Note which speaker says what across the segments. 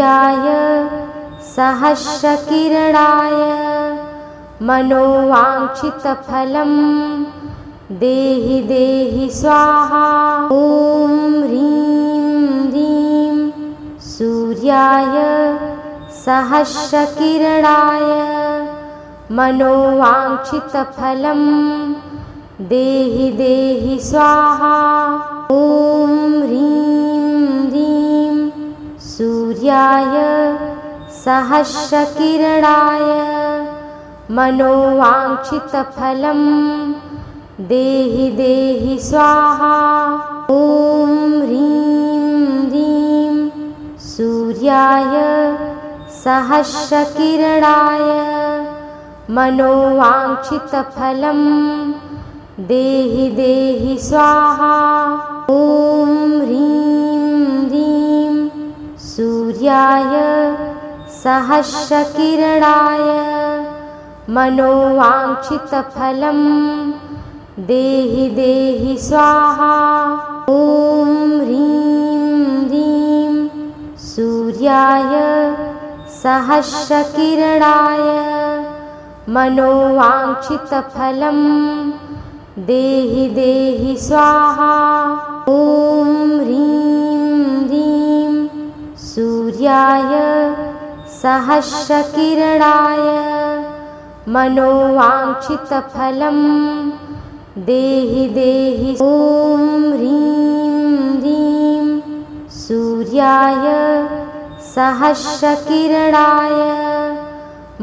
Speaker 1: सूर्याय सहस्रकिरणाय मनोवाञ्छितफलं देहि देहि स्वाहा। ॐ ह्रीं ह्रीं सूर्याय सहस्रकिरणाय मनोवाञ्छितफलं देहि देहि स्वाहा। ॐ ह्रीं ह्रीं सूर्याय सहस्रकिरणाय मनोवाञ्छितफलं देहि देहि स्वाहा। ॐ ह्रीं ह्रीं सूर्याय सहस्रकिरणाय मनोवाञ्छितफलं देहि देहि स्वाहा। ॐ ह्रीं ह्रीं सूर्याय सहस्रकिरणाय मनोवाञ्छितफलं देहि देहि स्वाहा। ॐ ह्रीं ह्रीं सूर्याय सहस्रकिरणाय मनोवाञ्छितफलं देहि देहि स्वाहा। ॐ ह्रीं ह्रीं सूर्याय सहस्रकिरणाय मनोवाञ्छितफलं देहि देहि। ॐ ह्रीं ह्रीं सूर्याय सहस्रकिरणाय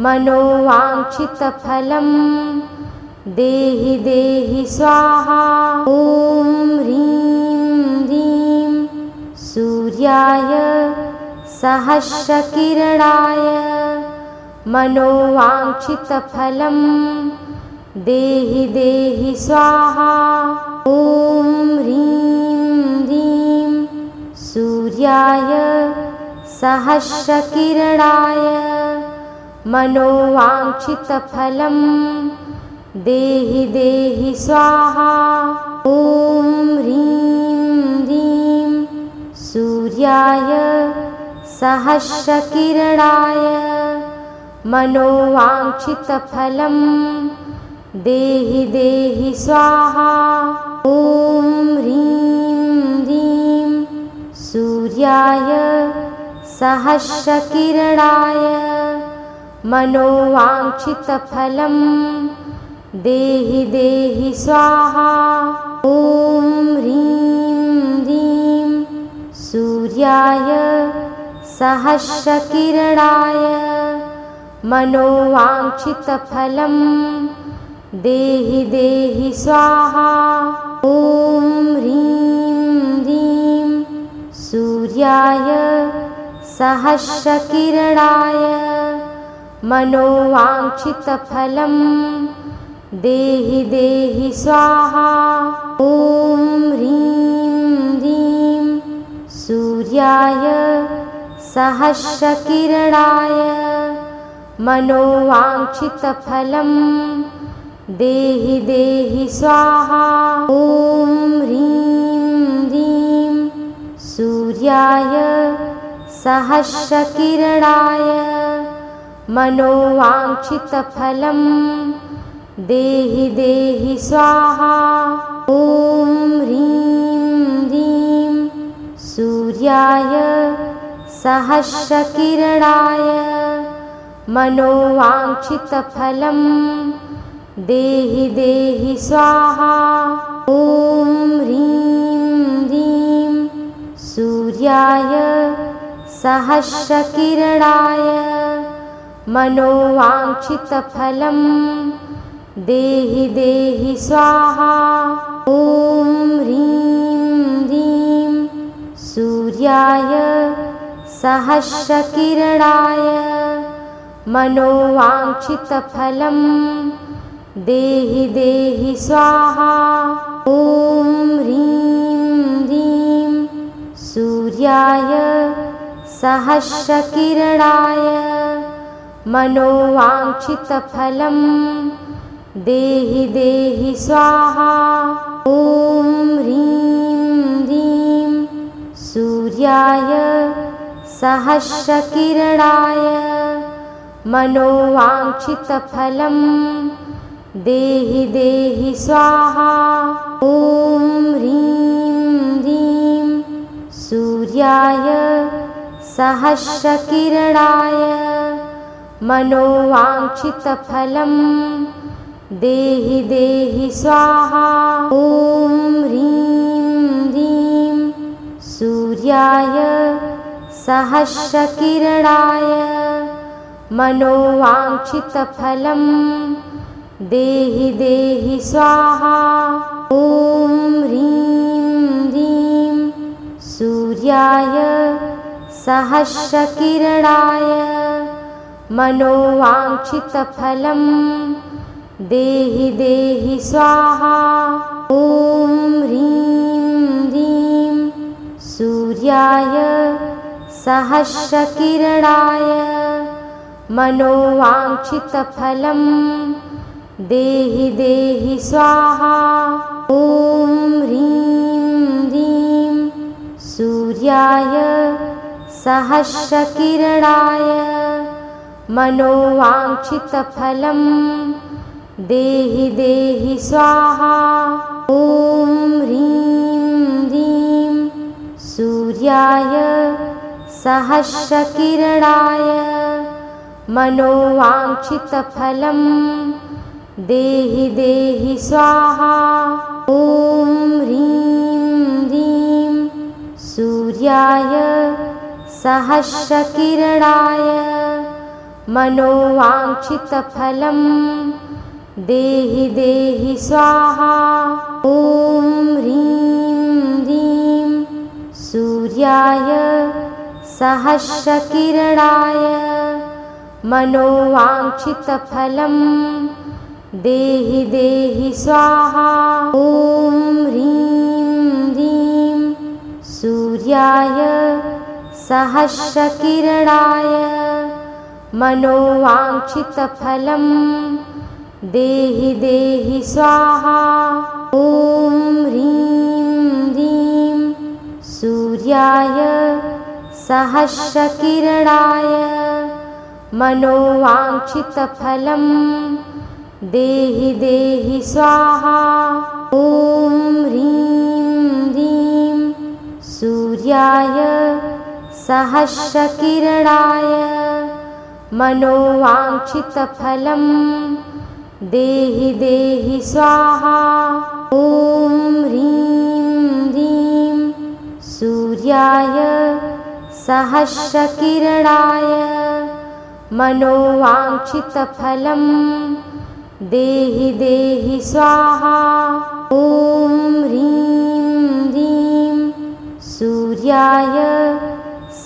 Speaker 1: मनोवाञ्छितफलं देहि देहि स्वाहा। ॐ ह्रीं ह्रीं सूर्याय सहस्रकिरणाय मनोवाञ्छितफलं देहि देहि स्वाहा। ॐ ह्रीं ह्रीं सूर्याय सहस्रकिरणाय मनोवाञ्छितफलं देहि देहि स्वाहा। ॐ ह्रीं ह्रीं सूर्याय सहस्रकिरणाय मनोवाञ्छितफलं देहि देहि स्वाहा। ॐ ह्रीं ह्रीं सूर्याय सहस्रकिरणाय मनोवाञ्छितफलं देहि देहि स्वाहा। ॐ ह्रीं ह्रीं सूर्याय सहस्रकिरणाय मनोवाञ्छितफलं देहि देहि स्वाहा। ॐ ह्रीं ह्रीं सूर्याय सहस्रकिरणाय मनोवाञ्छितफलं देहि देहि स्वाहा। ॐ ह्रीं ह्रीं सूर्याय सहस्रकिरणाय मनोवाञ्छितफलं देहि देहि स्वाहा। ॐ ह्रीं ह्रीं सूर्याय सहस्रकिरणाय मनोवाञ्छितफलं देहि देहि स्वाहा। ॐ ह्रीं ह्रीं सूर्याय सहस्रकिरणाय मनोवाञ्छितफलं देहि देहि स्वाहा। ॐ ह्रीं ह्रीं सूर्याय सहस्रकिरणाय मनोवाञ्छितफलं देहि देहि स्वाहा। ॐ ह्रीं ह्रीं सूर्याय सहस्रकिरणाय मनोवाञ्छितफलं देहि देहि स्वाहा। ॐ ह्रीं ह्रीं सूर्याय सहस्रकिरणाय मनोवाञ्छितफलं देहि देहि स्वाहा। ॐ ह्रीं ह्रीं सूर्याय सहस्रकिरणाय मनोवाञ्छितफलं देहि देहि स्वाहा। ॐ ह्रीं ह्रीं सूर्याय सहस्रकिरणाय मनोवाञ्छितफलं देहि देहि स्वाहा। ॐ ह्रीं ह्रीं सूर्याय सहस्रकिरणाय मनोवाञ्छितफलं देहि देहि स्वाहा। ॐ ह्रीं ह्रीं सूर्याय सहस्रकिरणाय मनोवाञ्छितफलं देहि देहि स्वाहा। ॐ ह्रीं ह्रीं सूर्याय सहस्रकिरणाय मनोवाञ्छितफलं देहि देहि स्वाहा। ॐ ह्रीं ह्रीं सूर्याय सहस्रकिरणाय मनोवाञ्छितफलं देहि देहि स्वाहा। ॐ ह्रीं ह्रीं सूर्याय सहस्रकिरणाय मनोवाञ्छितफलं देहि देहि स्वाहा। ॐ ह्रीं ह्रीं सूर्याय सहस्रकिरणाय मनोवाञ्छितफलं देहि देहि स्वाहा। ॐ ह्रीं ह्रीं सूर्याय सहस्रकिरणाय मनोवाञ्छितफलं देहि देहि स्वाहा। ॐ ह्रीं ह्रीं सूर्याय सहस्रकिरणाय मनोवाञ्छितफलं देहि देहि स्वाहा। ॐ ह्रीं ह्रीं सूर्याय सहस्रकिरणाय मनोवाञ्छितफलं देहि देहि स्वाहा। ॐ ह्रीं ह्रीं सूर्याय सहस्रकिरणाय मनोवाञ्छितफलं देहि देहि स्वाहा। ॐ ह्रीं ह्रीं सूर्याय सहस्रकिरणाय मनोवाञ्छितफलं देहि देहि स्वाहा। ॐ ह्रीं ह्रीं सूर्याय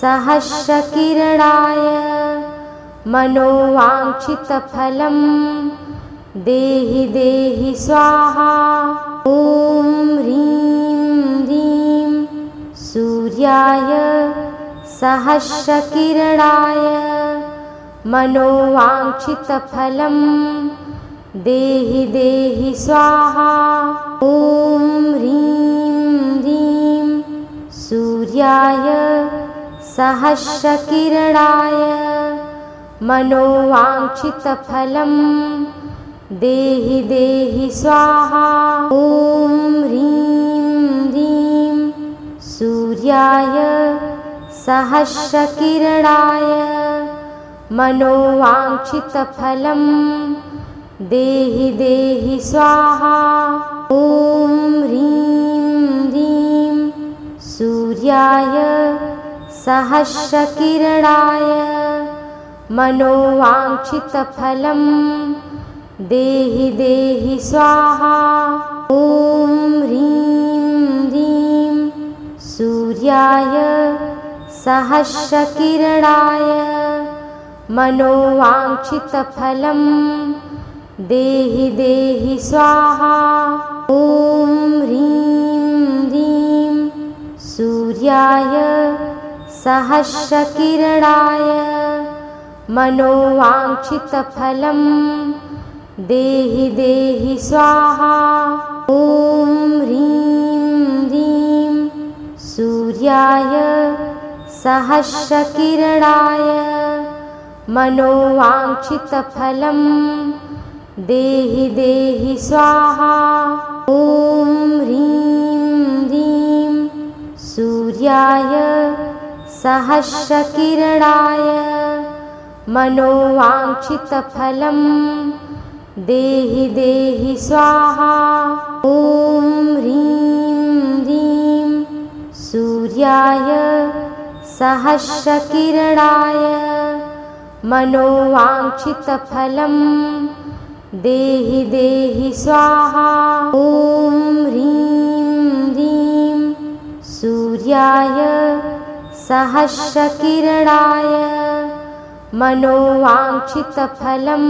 Speaker 1: सहस्रकिरणाय मनोवाञ्छितफलं देहि देहि स्वाहा। ॐ ह्रीं ह्रीं सूर्याय सहस्रकिरणाय मनोवाञ्छितफलं देहि देहि स्वाहा। ॐ ह्रीं ह्रीं सूर्याय सहस्रकिरणाय मनोवाञ्छितफलं देहि देहि स्वाहा। ॐ ह्रीं ह्रीं सूर्याय सहस्रकिरणाय मनोवाञ्छितफलं देहि देहि स्वाहा। ॐ ह्रीं ह्रीं सूर्याय सहस्रकिरणाय मनोवाञ्छितफलं देहि देहि स्वाहा। ॐ ह्रीं ह्रीं सूर्याय सहस्रकिरणाय मनोवाञ्छितफलं देहि देहि स्वाहा। ॐ ह्रीं ह्रीं सूर्याय सहस्रकिरणाय मनोवाञ्छितफलं देहि देहि स्वाहा। ॐ ह्रीं ह्रीं सूर्याय सहस्रकिरणाय मनोवाञ्छितफलं देहि देहि स्वाहा। ॐ ह्रीं ह्रीं सूर्याय सहस्रकिरणाय मनोवाञ्छितफलं देहि देहि स्वाहा। ॐ ह्रीं ह्रीं सूर्याय सहस्रकिरणाय मनोवाञ्छितफलं देहि देहि स्वाहा। ॐ ह्रीं ह्रीं सूर्याय सहस्रकिरणाय मनोवाञ्छितफलं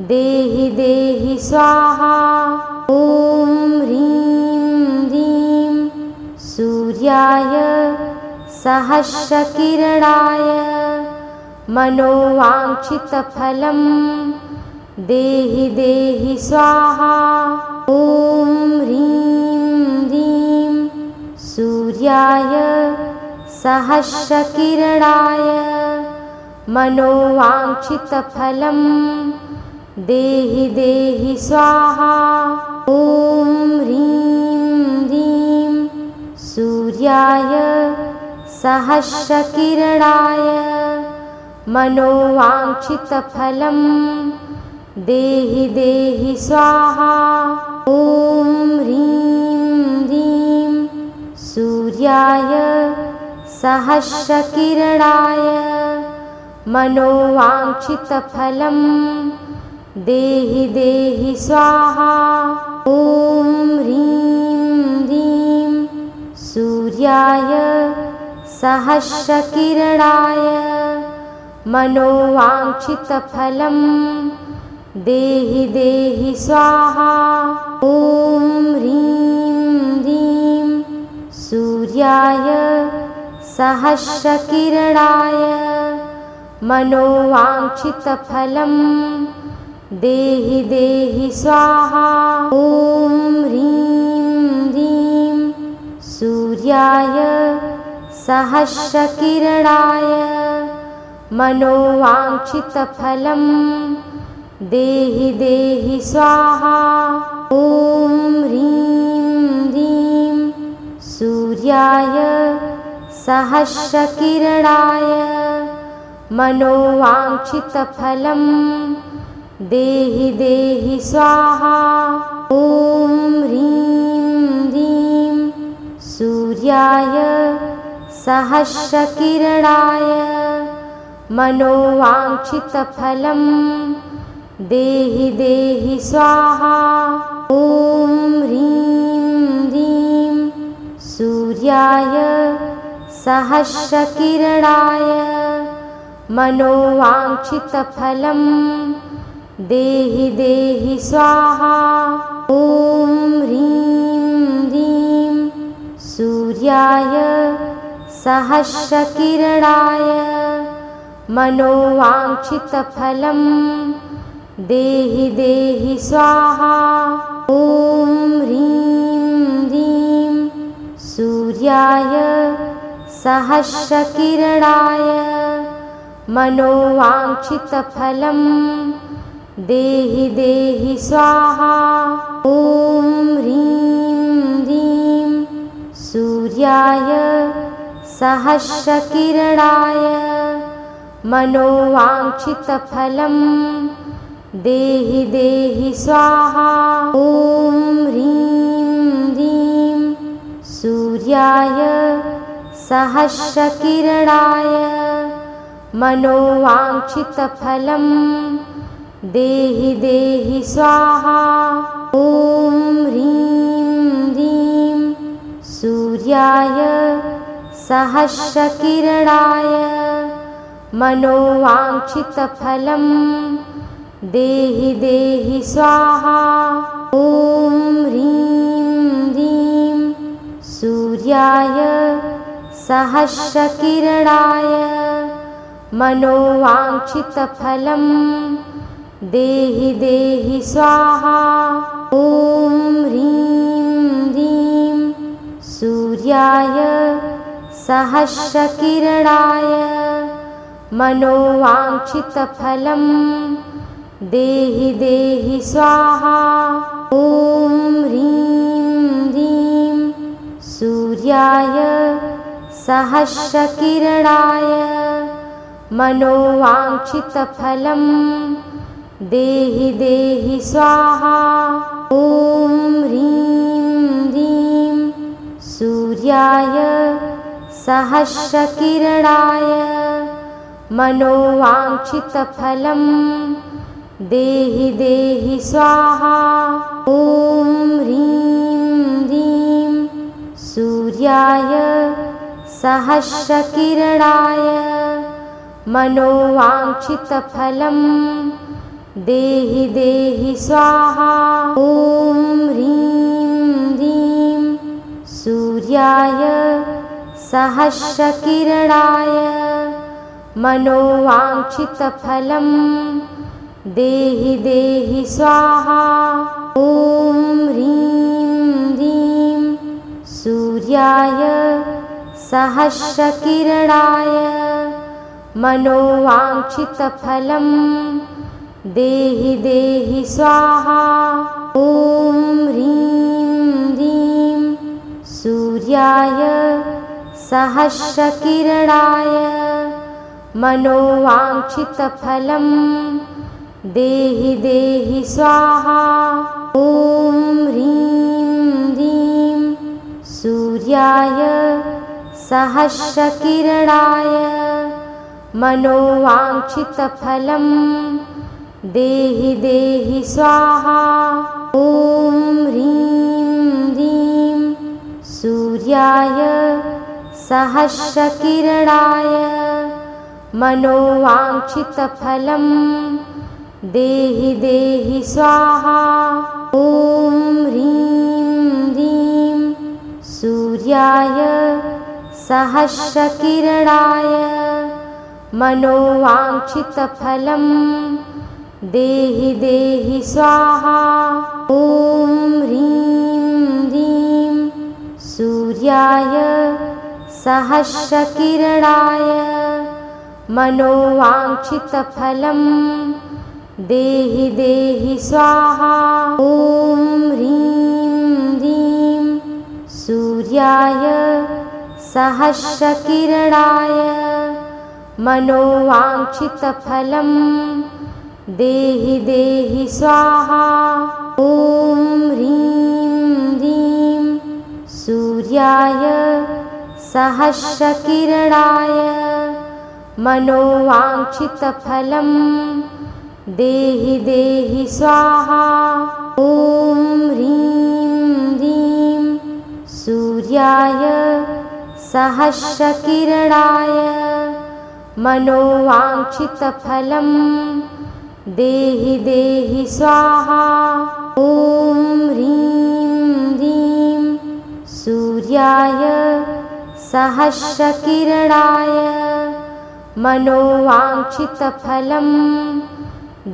Speaker 1: देहि देहि स्वाहा। ॐ ह्रीं ह्रीं सूर्याय सहस्रकिरणाय मनोवाञ्छितफलं देहि देहि स्वाहा। ॐ ह्रीं ह्रीं सूर्याय सहस्रकिरणाय मनोवाञ्छितफलं देहि देहि स्वाहा। ॐ ह्रीं ह्रीं सूर्याय सहस्रकिरणाय मनोवाञ्छितफलं देहि देहि स्वाहा। ॐ ह्रीं ह्रीं सूर्याय सहस्रकिरणाय मनोवाञ्छितफलं देहि देहि स्वाहा। ॐ ह्रीं ह्रीं सूर्याय सहस्रकिरणाय मनोवाञ्छितफलं देहि देहि स्वाहा। ॐ ह्रीं ह्रीं सूर्याय सहस्रकिरणाय मनोवाञ्छितफलं देहि देहि स्वाहा। ॐ ह्रीं ह्रीं सूर्याय सहस्रकिरणाय मनोवाञ्छितफलं देहि देहि स्वाहा। ॐ ह्रीं ह्रीं सूर्याय सहस्रकिरणाय मनोवाञ्छितफलं देहि देहि स्वाहा। ॐ ह्रीं ह्रीं सूर्याय सहस्रकिरणाय मनोवाञ्छितफलं देहि देहि स्वाहा। ॐ ह्रीं ह्रीं सूर्याय सहस्रकिरणाय मनोवाञ्छितफलं देहि देहि स्वाहा। ॐ ह्रीं ह्रीं सूर्याय सहस्रकिरणाय मनोवाञ्छितफलं देहि देहि स्वाहा। ॐ ह्रीं ह्रीं सूर्याय सहस्रकिरणाय मनोवाञ्छितफलं देहि देहि स्वाहा। ॐ ह्रीं ह्रीं सूर्याय सहस्रकिरणाय मनोवाञ्छितफलं देहि देहि स्वाहा। ॐ ह्रीं ह्रीं सूर्याय सहस्रकिरणाय मनोवाञ्छितफलं देहि देहि स्वाहा। ॐ ह्रीं ह्रीं सूर्याय सहस्रकिरणाय मनोवाञ्छितफलं देहि देहि स्वाहा। ॐ ह्रीं ह्रीं सूर्याय सहस्रकिरणाय मनोवाञ्छितफलं देहि देहि स्वाहा। ॐ ह्रीं ह्रीं सूर्याय सहस्रकिरणाय मनोवाञ्छितफलं देहि देहि स्वाहा। ॐ ह्रीं ह्रीं सूर्याय सहस्रकिरणाय मनोवाञ्छितफलं देहि देहि स्वाहा। ॐ ह्रीं ह्रीं सूर्याय सहस्रकिरणाय मनोवाञ्छितफलं देहि देहि स्वाहा। ॐ ह्रीं ह्रीं सूर्याय सहस्रकिरणाय मनोवाञ्छितफलं देहि देहि स्वाहा। ॐ ह्रीं ह्रीं सूर्याय सहस्रकिरणाय मनोवाञ्छितफलं देहि देहि स्वाहा। ॐ ह्रीं ह्रीं सूर्याय सहस्रकिरणाय मनोवाञ्छितफलं देहि देहि स्वाहा। ॐ ह्रीं ह्रीं सूर्याय सहस्रकिरणाय मनोवाञ्छितफलं देहि देहि स्वाहा। ॐ ह्रीं ह्रीं सूर्याय सहस्रकिरणाय मनोवाञ्छितफलं देहि देहि स्वाहा। ॐ ह्रीं ह्रीं सूर्याय सहस्रकिरणाय मनोवाञ्छितफलं देहि देहि स्वाहा। ॐ ह्रीं ह्रीं सूर्याय सहस्रकिरणाय मनोवाञ्छितफलं देहि देहि स्वाहा। ॐ ह्रीं ह्रीं सूर्याय सहस्रकिरणाय मनोवाञ्छितफलं देहि देहि स्वाहा। ॐ ह्रीं ह्रीं सूर्याय सहस्रकिरणाय मनोवाञ्छितफलं देहि देहि स्वाहा। ॐ ह्रीं ह्रीं सूर्याय सहस्रकिरणाय मनोवाञ्छितफलं देहि देहि स्वाहा। ॐ ह्रीं ह्रीं सूर्याय सहस्रकिरणाय मनोवाञ्छितफलं देहि देहि स्वाहा। ॐ ह्रीं ह्रीं सूर्याय सहस्रकिरणाय मनोवाञ्छितफलं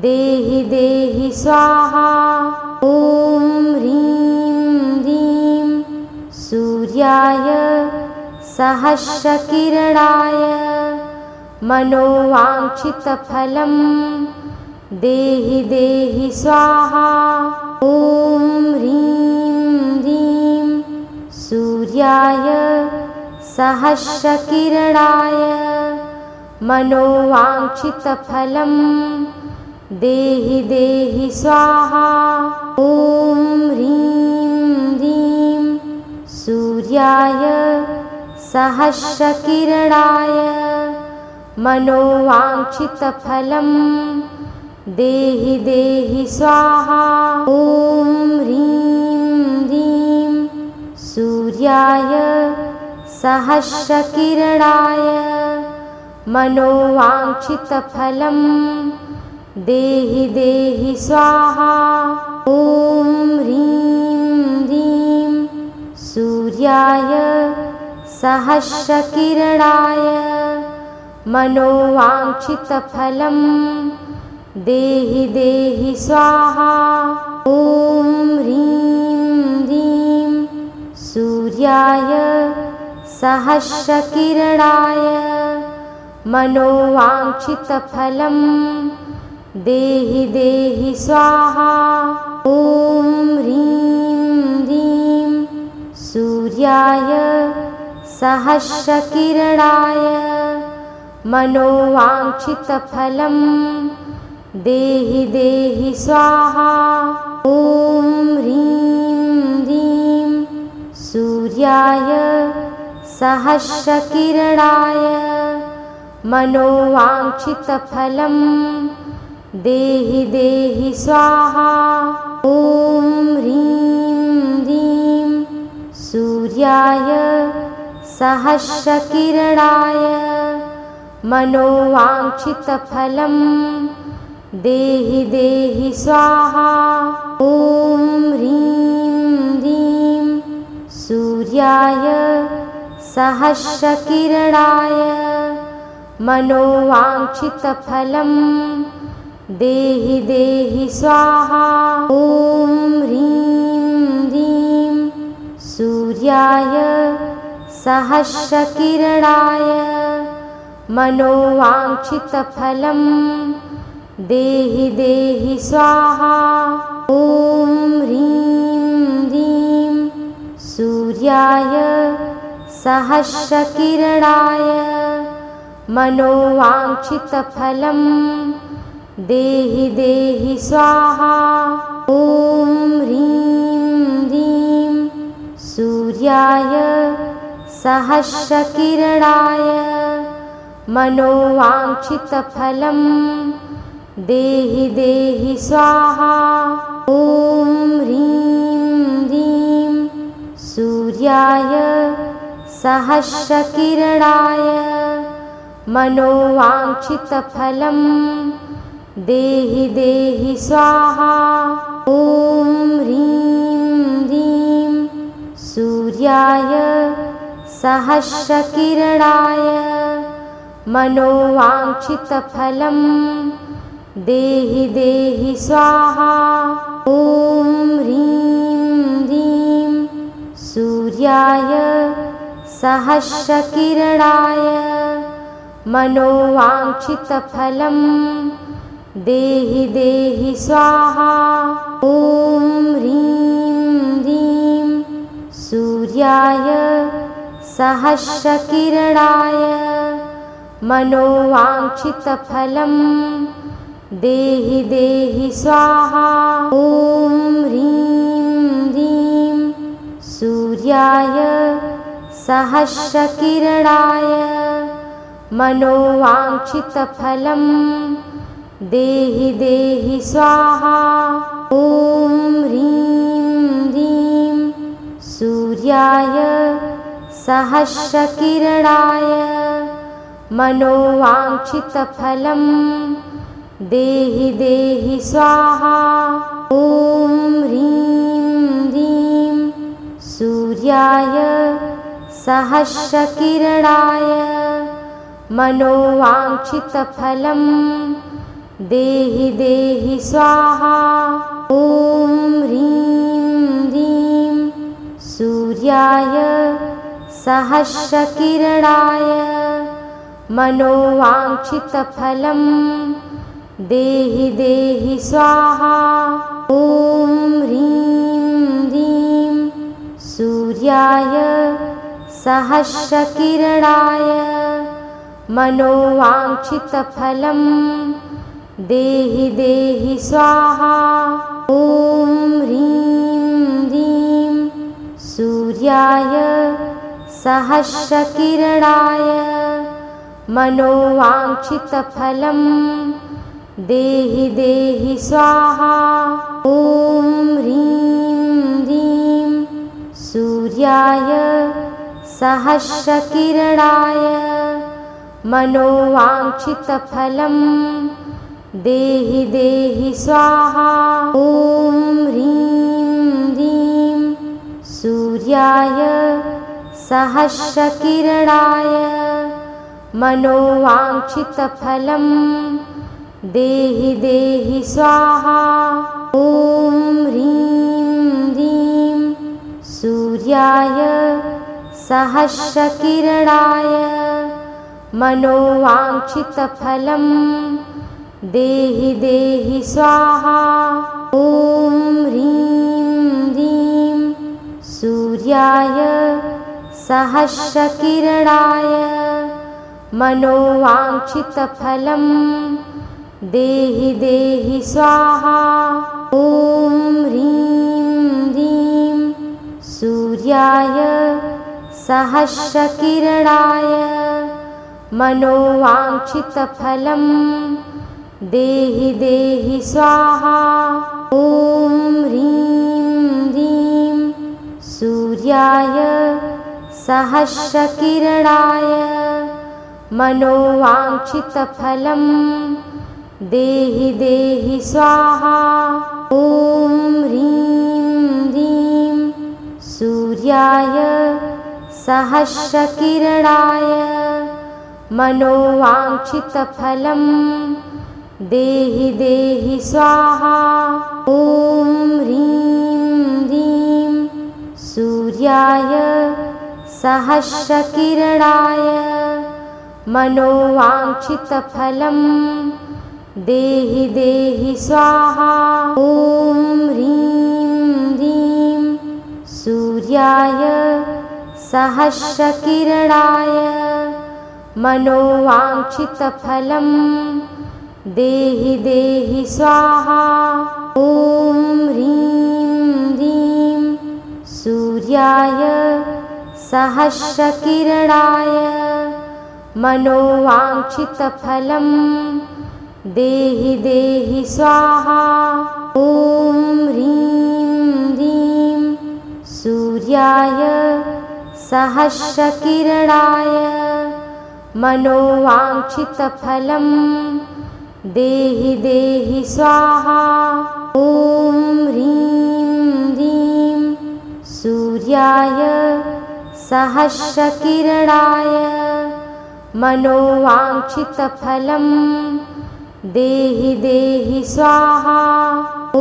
Speaker 1: देहि देहि स्वाहा। ॐ ह्रीं ह्रीं सूर्याय सहस्रकिरणाय मनोवाञ्छितफलं देहि देहि स्वाहा। ॐ ह्रीं ह्रीं सूर्याय सहस्रकिरणाय मनोवाञ्छितफलं देहि देहि स्वाहा। ॐ ह्रीं ह्रीं सूर्याय सहस्रकिरणाय मनोवाञ्छितफलं देहि देहि स्वाहा। ॐ ह्रीं ह्रीं सूर्याय सहस्रकिरणाय मनोवाञ्छितफलं देहि देहि स्वाहा। ॐ ह्रीं ह्रीं सूर्याय सहस्रकिरणाय मनोवाञ्छितफलं देहि देहि स्वाहा। ॐ ह्रीं ह्रीं सूर्याय सहस्रकिरणाय मनोवाञ्छितफलं देहि देहि स्वाहा। ॐ ह्रीं ह्रीं सूर्याय सहस्रकिरणाय मनोवाञ्छितफलं देहि देहि स्वाहा। ॐ ह्रीं ह्रीं सूर्याय सहस्रकिरणाय मनोवाञ्छितफलं देहि देहि स्वाहा। ॐ ह्रीं ह्रीं सूर्याय सहस्रकिरणाय मनोवाञ्छितफलं देहि देहि स्वाहा। ॐ ह्रीं ह्रीं सूर्याय सहस्रकिरणाय मनोवाञ्छितफलं देहि देहि स्वाहा। ॐ ह्रीं ह्रीं सूर्याय सहस्रकिरणाय मनोवाञ्छितफलं देहि देहि स्वाहा। ॐ ह्रीं ह्रीं सूर्याय सहस्रकिरणाय मनोवाञ्छितफलं देहि देहि स्वाहा। ॐ ह्रीं ह्रीं सूर्याय सहस्रकिरणाय मनोवाञ्छितफलं देहि देहि स्वाहा। ॐ ह्रीं ह्रीं सूर्याय सहस्रकिरणाय मनोवाञ्छितफलं देहि देहि स्वाहा। ॐ ह्रीं ह्रीं सूर्याय सहस्रकिरणाय मनोवाञ्छितफलं देहि देहि स्वाहा। ॐ ह्रीं ह्रीं सूर्याय सहस्रकिरणाय मनोवाञ्छितफलं देहि देहि स्वाहा। ॐ ह्रीं ह्रीं सूर्याय सहस्रकिरणाय मनोवाञ्छितफलं देहि देहि स्वाहा। ॐ ह्रीं ह्रीं सूर्याय सहस्रकिरणाय मनोवाञ्छितफलं देहि देहि स्वाहा। ॐ ह्रीं ह्रीं सूर्याय सहस्रकिरणाय मनोवाञ्छितफलं देहि देहि स्वाहा। ॐ ह्रीं ह्रीं सूर्याय सहस्रकिरणाय मनोवाञ्छितफलं देहि देहि स्वाहा। ॐ ह्रीं ह्रीं सूर्याय सहस्रकिरणाय मनोवाञ्छितफलं देहि देहि स्वाहा। ॐ ह्रीं ह्रीं सूर्याय सहस्रकिरणाय मनोवाञ्छितफलं देहि देहि स्वाहा। ॐ ह्रीं ह्रीं सूर्याय सहस्रकिरणाय मनोवाञ्छितफलं देहि देहि स्वाहा। ॐ ह्रीं ह्रीं सूर्याय सहस्रकिरणाय मनोवाञ्छितफलं देहि देहि स्वाहा। ॐ ह्रीं ह्रीं सूर्याय सहस्रकिरणाय मनोवाञ्छितफलं देहि देहि स्वाहा। ॐ ह्रीं ह्रीं सूर्याय सहस्रकिरणाय मनोवाञ्छितफलं देहि देहि स्वाहा। ॐ ह्रीं ह्रीं सूर्याय सहस्रकिरणाय मनोवाञ्छितफलं देहि देहि स्वाहा। ॐ ह्रीं ह्रीं सूर्याय सहस्रकिरणाय मनोवाञ्छितफलं देहि देहि स्वाहा। ॐ ह्रीं ह्रीं सूर्याय सहस्रकिरणाय मनोवाञ्छितफलं देहि देहि स्वाहा। ॐ ह्रीं ह्रीं सूर्याय सहस्रकिरणाय मनोवाञ्छितफलं देहि देहि स्वाहा। ॐ ह्रीं ह्रीं सूर्याय सहस्रकिरणाय मनोवाञ्छितफलं देहि देहि स्वाहा। ॐ ह्रीं ह्रीं सूर्याय सहस्रकिरणाय मनोवाञ्छितफलं देहि देहि स्वाहा। ॐ ह्रीं ह्रीं सूर्याय सहस्रकिरणाय मनोवाञ्छितफलं देहि देहि स्वाहा। ॐ ह्रीं ह्रीं सूर्याय सहस्रकिरणाय मनोवाञ्छितफलं देहि देहि स्वाहा। ॐ ह्रीं ह्रीं सूर्याय सहस्रकिरणाय मनोवाञ्छितफलं देहि देहि स्वाहा। ॐ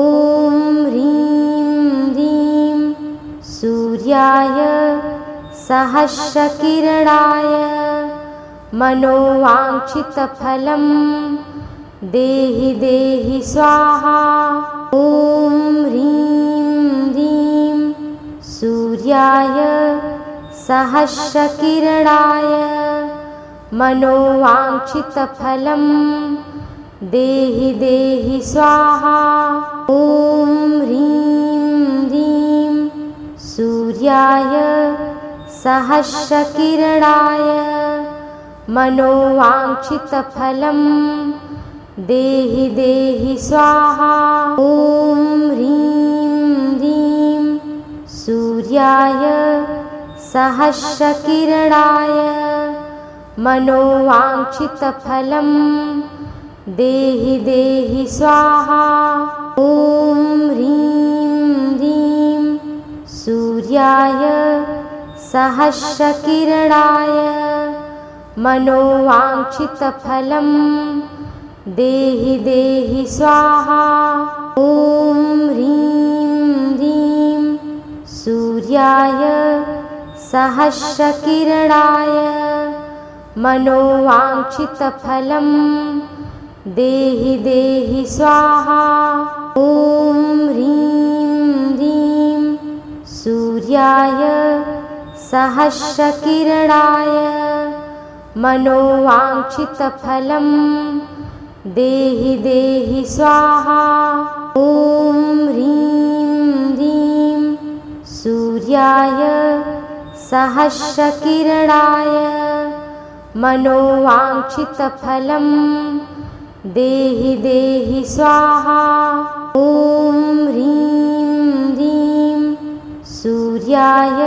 Speaker 1: ह्रीं ह्रीं सूर्याय सहस्रकिरणाय मनोवाञ्छितफलं देहि देहि स्वाहा। ॐ ह्रीं ह्रीं सूर्याय सहस्रकिरणाय मनोवाञ्छितफलं देहि देहि स्वाहा। ॐ ह्रीं ह्रीं सूर्याय सहस्रकिरणाय मनोवाञ्छितफलं देहि देहि स्वाहा। ॐ ह्रीं ह्रीं सूर्याय सहस्रकिरणाय मनोवाञ्छितफलं देहि देहि स्वाहा। ॐ ह्रीं ह्रीं सूर्याय सहस्रकिरणाय मनोवाञ्छितफलं देहि देहि स्वाहा। ॐ ह्रीं ह्रीं सूर्याय सहस्रकिरणाय मनोवाञ्छितफलं देहि देहि स्वाहा। ॐ ह्रीं ह्रीं सूर्याय सहस्रकिरणाय मनोवाञ्छितफलं देहि देहि स्वाहा। ॐ ह्रीं ह्रीं सूर्याय सहस्रकिरणाय मनोवाञ्छितफलं देहि देहि स्वाहा। ॐ ह्रीं ह्रीं सूर्याय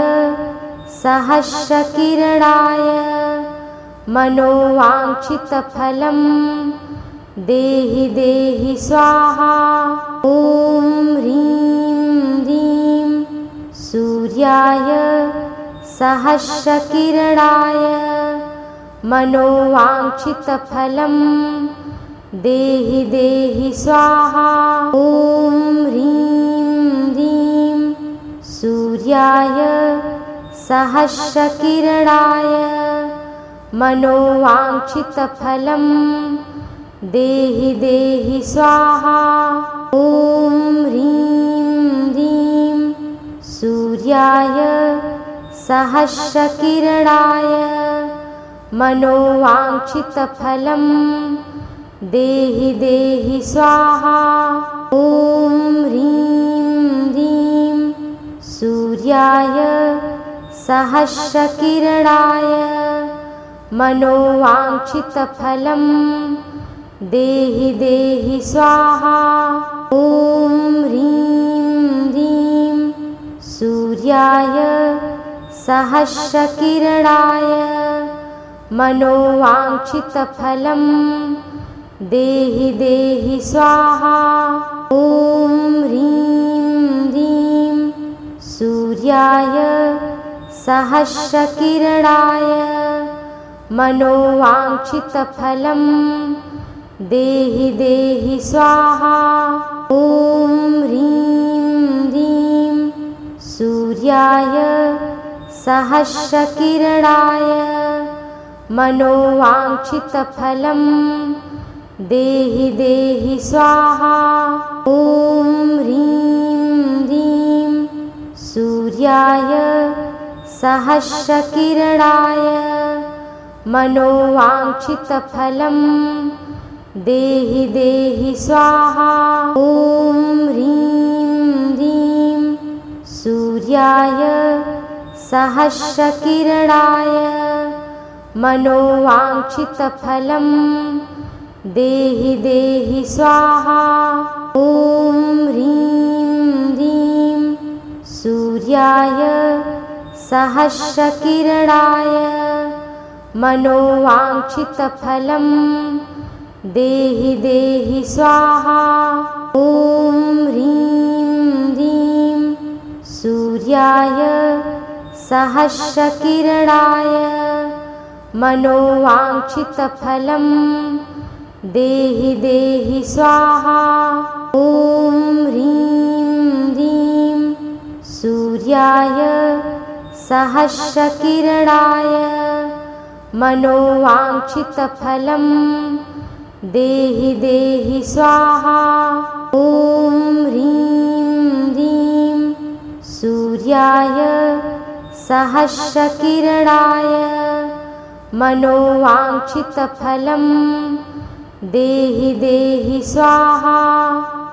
Speaker 1: सहस्रकिरणाय मनोवाञ्छितफलं देहि देहि स्वाहा। ॐ ह्रीं ह्रीं सूर्याय सहस्रकिरणाय मनोवाञ्छितफलं देहि देहि स्वाहा। ॐ ह्रीं ह्रीं सूर्याय सहस्रकिरणाय मनोवाञ्छितफलं देहि देहि स्वाहा। ॐ ह्रीं ह्रीं सूर्याय सहस्रकिरणाय मनोवाञ्छितफलं देहि देहि स्वाहा। ॐ ह्रीं ह्रीं सूर्याय सहस्रकिरणाय मनोवाञ्छितफलं देहि देहि स्वाहा। ॐ ह्रीं ह्रीं सूर्याय सहस्रकिरणाय मनोवाञ्छितफलं देहि देहि स्वाहा। ॐ ह्रीं ह्रीं सूर्याय सहस्रकिरणाय मनोवाञ्छितफलं देहि देहि स्वाहा। ॐ ह्रीं ह्रीं सूर्याय सहस्रकिरणाय मनोवाञ्छितफलं देहि देहि स्वाहा। ॐ ह्रीं ह्रीं सूर्याय सहस्रकिरणाय मनोवाञ्छितफलं देहि देहि स्वाहा। ॐ ह्रीं ह्रीं सूर्याय सहस्रकिरणाय मनोवाञ्छितफलं देहि देहि स्वाहा। ॐ ह्रीं ह्रीं सूर्याय सहस्रकिरणाय मनोवाञ्छितफलं देहि देहि स्वाहा। ॐ ह्रीं ह्रीं सूर्याय सहस्रकिरणाय मनोवाञ्छितफलं देहि देहि स्वाहा। ॐ ह्रीं ह्रीं सूर्याय सहस्रकिरणाय मनोवाञ्छितफलं देहि देहि स्वाहा। ॐ ह्रीं ह्रीं सूर्याय सहस्रकिरणाय मनोवाञ्छितफलं देहि देहि स्वाहा।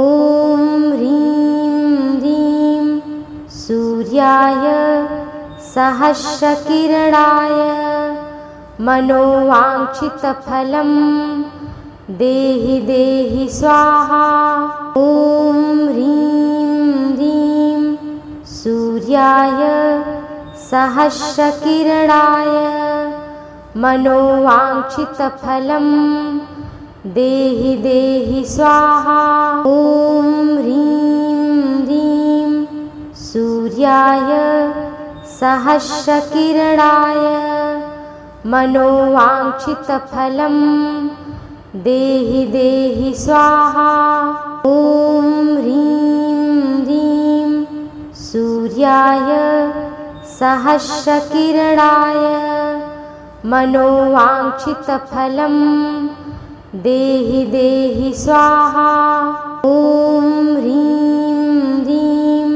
Speaker 1: ॐ ह्रीं ह्रीं सूर्याय सहस्रकिरणाय मनोवाञ्छितफलं देहि देहि स्वाहा। ॐ ह्रीं ह्रीं सूर्याय सहस्रकिरणाय मनोवाञ्छितफलं देहि देहि स्वाहा। ॐ ह्रीं ह्रीं सूर्याय सहस्रकिरणाय मनोवाञ्छितफलं देहि देहि स्वाहा। ॐ ह्रीं ह्रीं सूर्याय सहस्रकिरणाय मनोवाञ्छितफलं देहि देहि स्वाहा। ॐ ह्रीं ह्रीं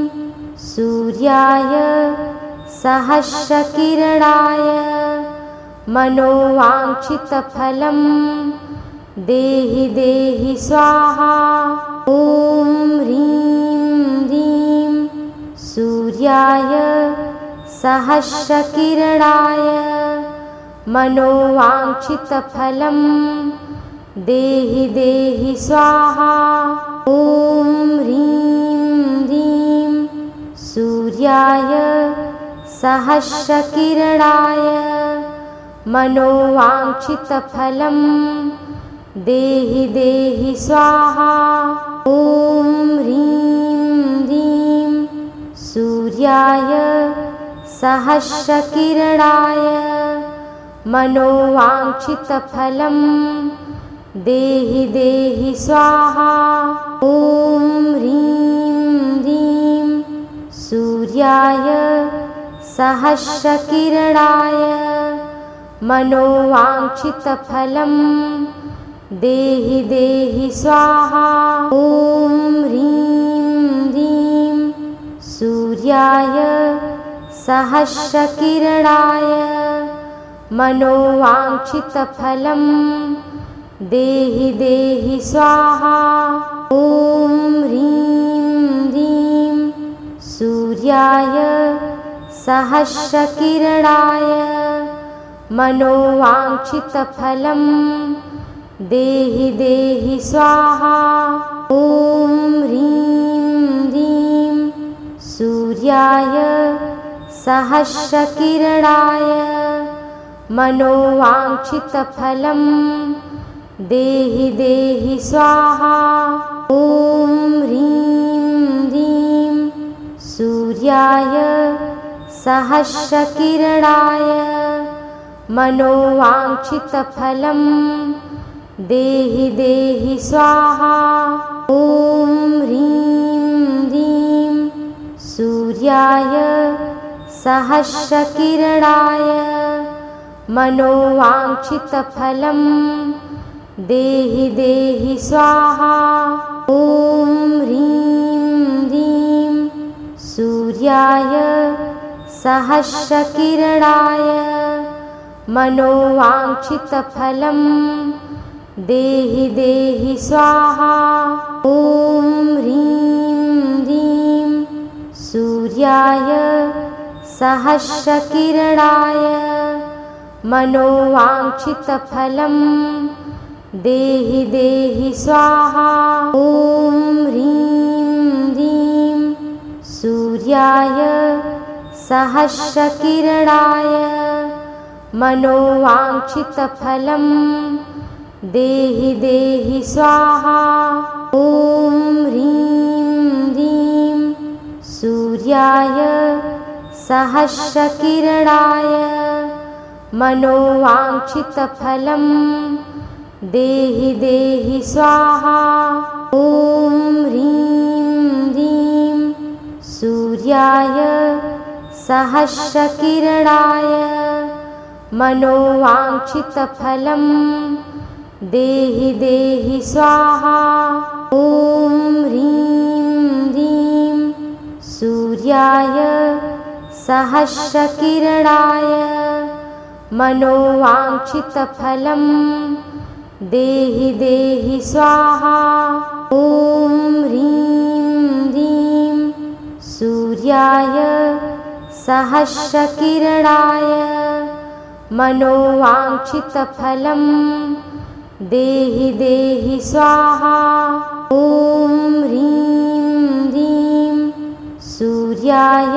Speaker 1: सूर्याय सहस्रकिरणाय मनोवाञ्छितफलं देहि देहि स्वाहा। ॐ ह्रीं ह्रीं सूर्याय सहस्रकिरणाय मनोवाञ्छितफलं देहि देहि स्वाहा। ॐ ह्रीं ह्रीं सूर्याय सहस्रकिरणाय मनोवाञ्छितफलं देहि देहि स्वाहा। ॐ ह्रीं ह्रीं सूर्याय सहस्रकिरणाय मनोवाञ्छितफलं देहि देहि स्वाहा। ॐ ह्रीं ह्रीं सूर्याय सहस्रकिरणाय मनोवाञ्छितफलं देहि देहि स्वाहा। ॐ ह्रीं ह्रीं सूर्याय सहस्रकिरणाय मनोवाञ्छितफलं देहि देहि स्वाहा। ॐ ह्रीं ह्रीं सूर्याय सहस्रकिरणाय मनोवाञ्छितफलं देहि देहि स्वाहा। ॐ ह्रीं ह्रीं सूर्याय सहस्रकिरणाय मनोवाञ्छितफलं देहि देहि स्वाहा। ॐ ह्रीं ह्रीं सूर्याय सहस्रकिरणाय मनोवाञ्छितफलं देहि देहि स्वाहा। ॐ ह्रीं ह्रीं सूर्याय सहस्रकिरणाय मनोवाञ्छितफलं देहि देहि स्वाहा। ॐ ह्रीं ह्रीं सूर्याय सहस्रकिरणाय मनोवाञ्छितफलं देहि देहि स्वाहा। ॐ ह्रीं ह्रीं सूर्याय सहस्रकिरणाय मनोवाञ्छितफलं देहि देहि स्वाहा। ॐ ह्रीं ह्रीं सूर्याय सहस्रकिरणाय मनोवाञ्छितफलं देहि देहि स्वाहा। ॐ ह्रीं ह्रीं सूर्याय सहस्रकिरणाय मनोवाञ्छितफलं देहि देहि स्वाहा। ॐ ह्रीं ह्रीं सूर्याय सहस्रकिरणाय मनोवाञ्छितफलं देहि देहि स्वाहा। ॐ ह्रीं ह्रीं सूर्याय सहस्रकिरणाय मनोवाञ्छितफलं देहि देहि स्वाहा। ॐ ह्रीं ह्रीं सूर्याय सहस्रकिरणाय मनोवाञ्छितफलं देहि देहि स्वाहा। ॐ ह्रीं ह्रीं सूर्याय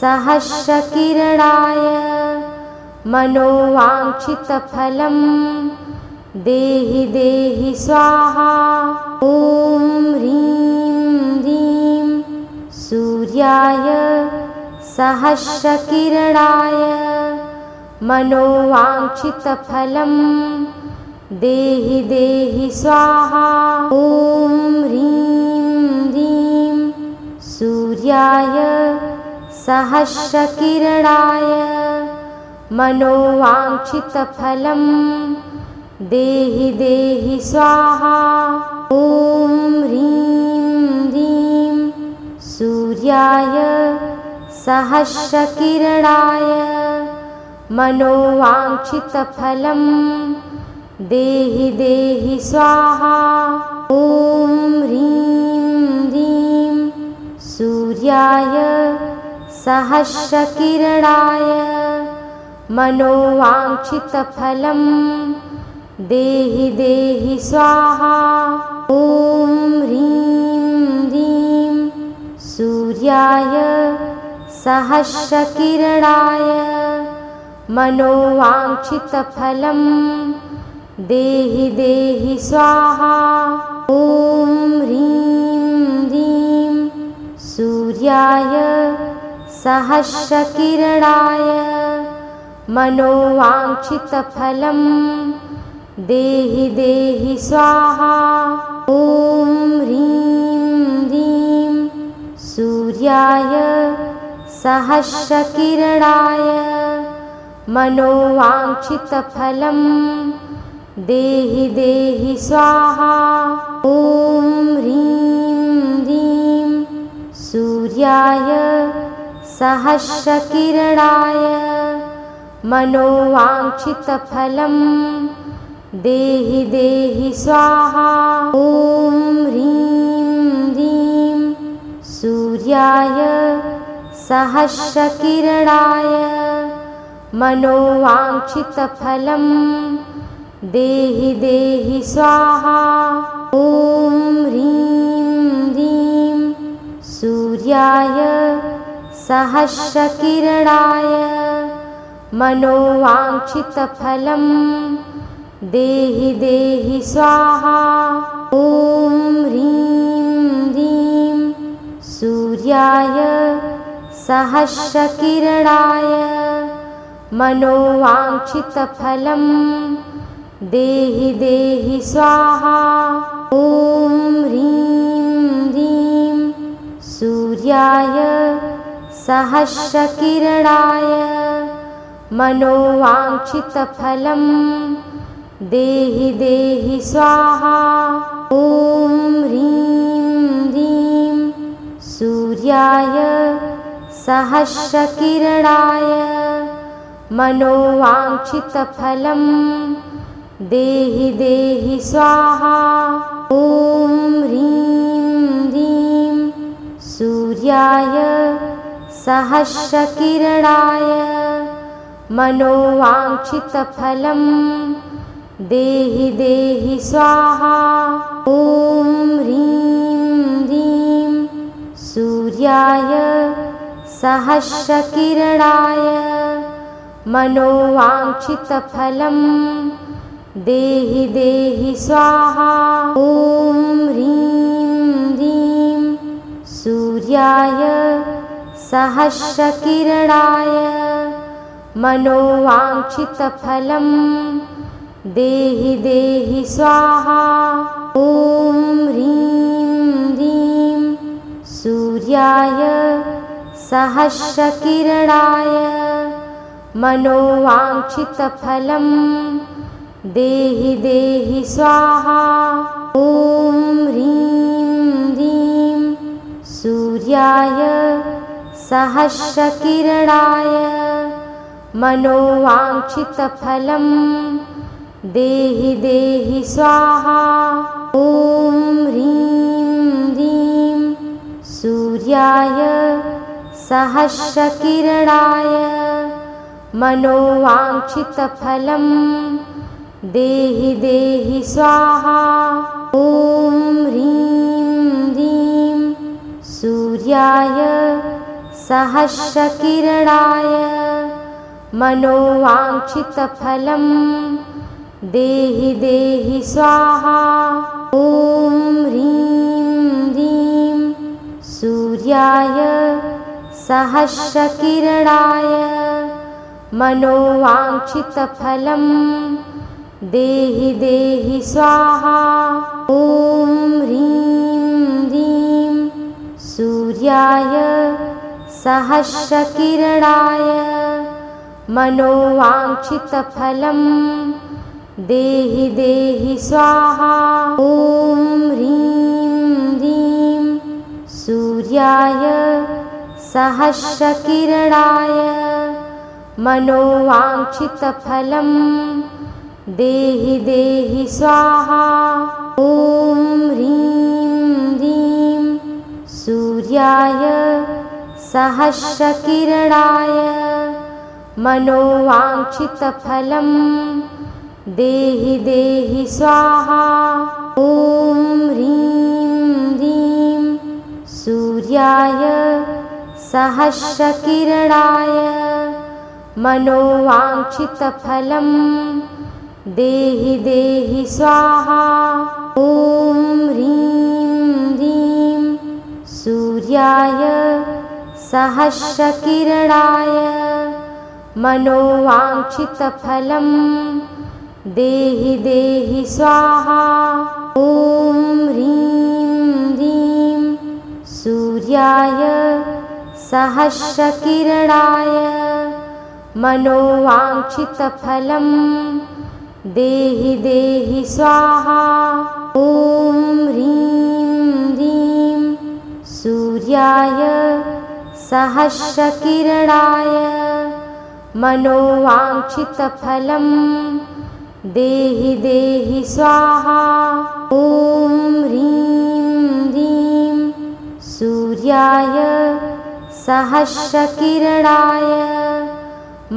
Speaker 1: सहस्रकिरणाय मनोवाञ्छितफलं देहि देहि स्वाहा। ॐ ह्रीं ह्रीं सूर्याय सहस्रकिरणाय मनोवाञ्छितफलं देहि देहि स्वाहा। ॐ ह्रीं ह्रीं सूर्याय सहस्रकिरणाय मनोवाञ्छितफलं देहि देहि स्वाहा। ॐ ह्रीं ह्रीं सूर्याय सहस्रकिरणाय मनोवाञ्छितफलं देहि देहि स्वाहा। ॐ ह्रीं ह्रीं सूर्याय सहस्रकिरणाय मनोवाञ्छितफलं देहि देहि स्वाहा। ॐ ह्रीं ह्रीं सूर्याय सहस्रकिरणाय मनोवाञ्छितफलं देहि देहि स्वाहा। ॐ ह्रीं ह्रीं सूर्याय सहस्रकिरणाय मनोवाञ्छितफलं देहि देहि स्वाहा। ॐ ह्रीं ह्रीं सूर्याय सहस्रकिरणाय मनोवाञ्छितफलं देहि देहि स्वाहा। ॐ ह्रीं ह्रीं सूर्याय सहस्रकिरणाय मनोवाञ्छितफलं देहि देहि स्वाहा। ॐ ह्रीं ह्रीं सूर्याय सहस्रकिरणाय मनोवाञ्छितफलं देहि देहि स्वाहा। ॐ ह्रीं ह्रीं सूर्याय सहस्रकिरणाय मनोवाञ्छितफलं देहि देहि स्वाहा। ॐ ह्रीं ह्रीं सूर्याय सहस्रकिरणाय मनोवाञ्छितफलं देहि देहि स्वाहा। ॐ ह्रीं ह्रीं सूर्याय सहस्रकिरणाय मनोवाञ्छितफलं देहि देहि स्वाहा। ॐ ह्रीं ह्रीं सूर्याय सहस्रकिरणाय मनोवाञ्छितफलं देहि देहि स्वाहा। ॐ ह्रीं ह्रीं सूर्याय सहस्रकिरणाय मनोवाञ्छितफलं देहि देहि स्वाहा। ॐ ह्रीं ह्रीं सूर्याय सहस्रकिरणाय मनोवाञ्छितफलं देहि देहि स्वाहा। ॐ ह्रीं ह्रीं सूर्याय सहस्रकिरणाय मनोवाञ्छितफलं देहि देहि स्वाहा। ॐ ह्रीं ह्रीं सूर्याय सहस्रकिरणाय मनोवाञ्छितफलं देहि देहि स्वाहा। ॐ ह्रीं ह्रीं सूर्याय सहस्रकिरणाय मनोवाञ्छितफलं देहि देहि स्वाहा। ॐ ह्रीं ह्रीं सूर्याय सहस्रकिरणाय मनोवाञ्छितफलं देहि देहि स्वाहा। ॐ ह्रीं ह्रीं सूर्याय सहस्रकिरणाय मनोवाञ्छितफलं देहि देहि स्वाहा। ॐ ह्रीं ह्रीं सूर्याय सहस्रकिरणाय मनोवाञ्छितफलं देहि देहि स्वाहा। ॐ ह्रीं ह्रीं सूर्याय सहस्रकिरणाय मनोवाञ्छितफलं देहि देहि स्वाहा। ॐ ह्रीं ह्रीं सूर्याय सहस्रकिरणाय मनोवाञ्छितफलं देहि देहि स्वाहा। ॐ ह्रीं ह्रीं सूर्याय सहस्रकिरणाय मनोवाञ्छितफलं देहि देहि स्वाहा। ॐ ह्रीं ह्रीं सूर्याय सहस्रकिरणाय मनोवाञ्छितफलं देहि देहि स्वाहा। ॐ ह्रीं ह्रीं सूर्याय सहस्रकिरणाय मनोवाञ्छितफलं देहि देहि स्वाहा। ॐ ह्रीं ह्रीं सूर्याय सहस्रकिरणाय मनोवाञ्छितफलं देहि देहि स्वाहा। ॐ ह्रीं ह्रीं सूर्याय सहस्रकिरणाय मनोवाञ्छितफलं देहि देहि स्वाहा। ॐ ह्रीं ह्रीं सूर्याय सहस्रकिरणाय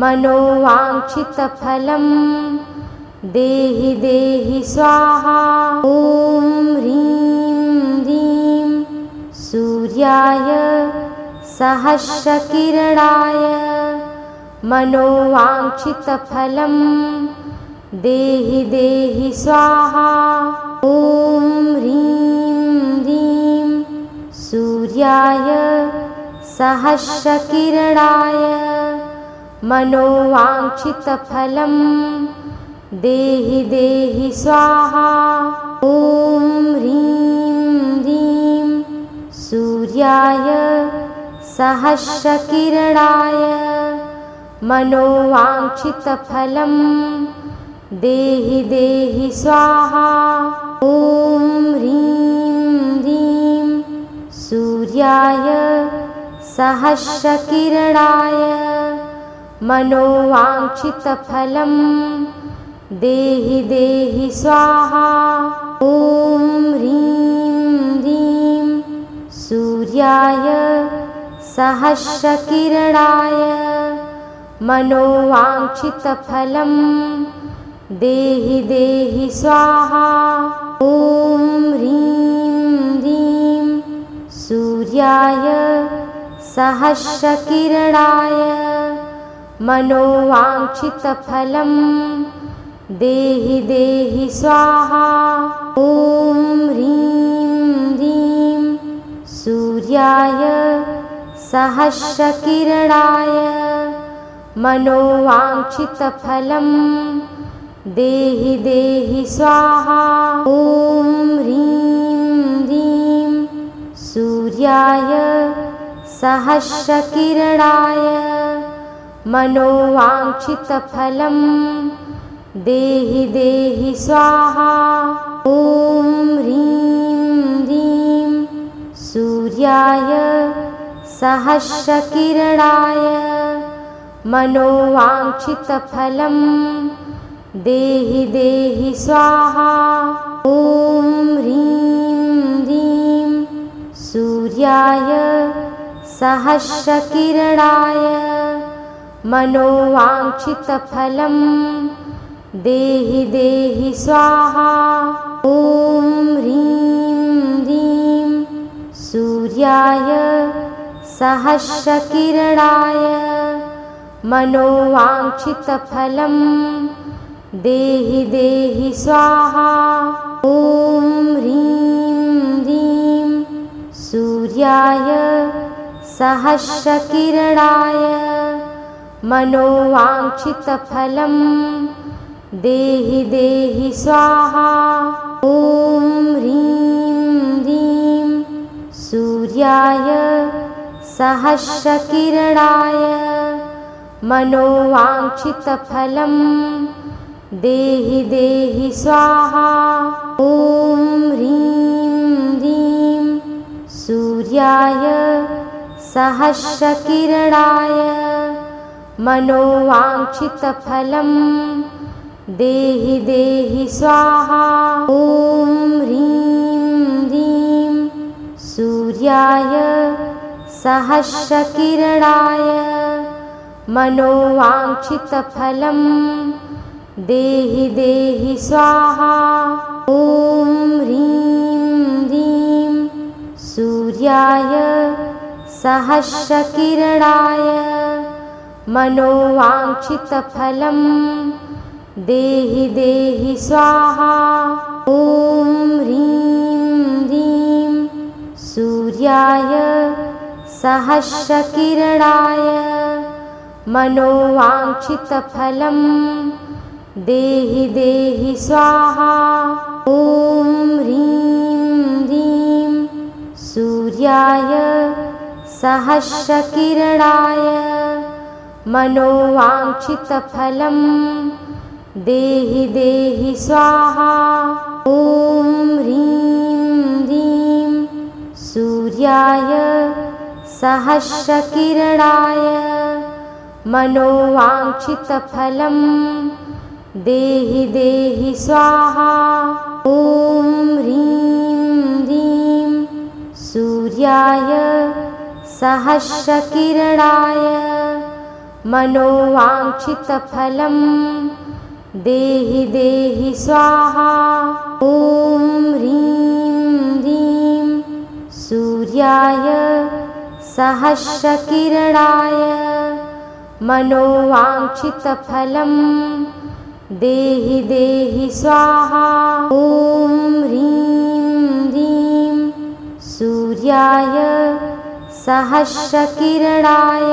Speaker 1: मनोवाञ्छितफलं देहि देहि स्वाहा। ॐ ह्रीं ह्रीं सूर्याय सहस्रकिरणाय मनोवाञ्छितफलं देहि देहि स्वाहा। ॐ ह्रीं ह्रीं सूर्याय सहस्रकिरणाय मनोवाञ्छितफलं देहि देहि स्वाहा। ॐ ह्रीं ह्रीं सूर्याय सहस्रकिरणाय मनोवाञ्छितफलं देहि देहि स्वाहा। ॐ ह्रीं ह्रीं सूर्याय सहस्रकिरणाय मनोवाञ्छितफलं देहि देहि स्वाहा। ॐ ह्रीं ह्रीं सूर्याय सहस्रकिरणाय मनोवाञ्छितफलं देहि देहि स्वाहा। ॐ ह्रीं ह्रीं सूर्याय सहस्रकिरणाय मनोवाञ्छितफलं देहि देहि स्वाहा। ॐ ह्रीं ह्रीं सूर्याय सहस्रकिरणाय मनोवाञ्छितफलं देहि देहि स्वाहा। ॐ ह्रीं ह्रीं सूर्याय सहस्रकिरणाय मनोवाञ्छितफलं देहि देहि स्वाहा। ॐ ह्रीं ह्रीं सूर्याय सहस्रकिरणाय मनोवाञ्छितफलं देहि देहि स्वाहा। ॐ ह्रीं ह्रीं सूर्याय सहस्रकिरणाय मनोवाञ्छितफलं देहि देहि स्वाहा। ॐ ह्रीं ह्रीं सूर्याय सहस्रकिरणाय मनोवाञ्छितफलं देहि देहि स्वाहा। ॐ ह्रीं ह्रीं सूर्याय सहस्रकिरणाय मनोवाञ्छितफलं देहि देहि स्वाहा। ॐ ह्रीं ह्रीं सूर्याय सहस्रकिरणाय मनोवाञ्छितफलं देहि देहि स्वाहा। ॐ ह्रीं ह्रीं सूर्याय सहस्रकिरणाय मनोवाञ्छितफलं देहि देहि स्वाहा। ॐ ह्रीं ह्रीं सूर्याय सहस्रकिरणाय मनोवाञ्छितफलं देहि देहि स्वाहा। ॐ ह्रीं ह्रीं सूर्याय सहस्रकिरणाय मनोवाञ्छितफलं देहि देहि स्वाहा। ॐ ह्रीं ह्रीं सूर्याय सहस्रकिरणाय मनोवाञ्छितफलं देहि देहि स्वाहा। ॐ ह्रीं ह्रीं सूर्याय सहस्रकिरणाय मनोवाञ्छितफलं देहि देहि स्वाहा। ॐ ह्रीं ह्रीं सूर्याय सहस्रकिरणाय मनोवाञ्छितफलं देहि देहि स्वाहा। ॐ ह्रीं ह्रीं सूर्याय सहस्रकिरणाय मनोवाञ्छितफलं देहि देहि स्वाहा। ॐ ह्रीं ह्रीं सूर्याय सहस्रकिरणाय मनोवाञ्छितफलं देहि देहि स्वाहा। ॐ ह्रीं ह्रीं सूर्याय सहस्रकिरणाय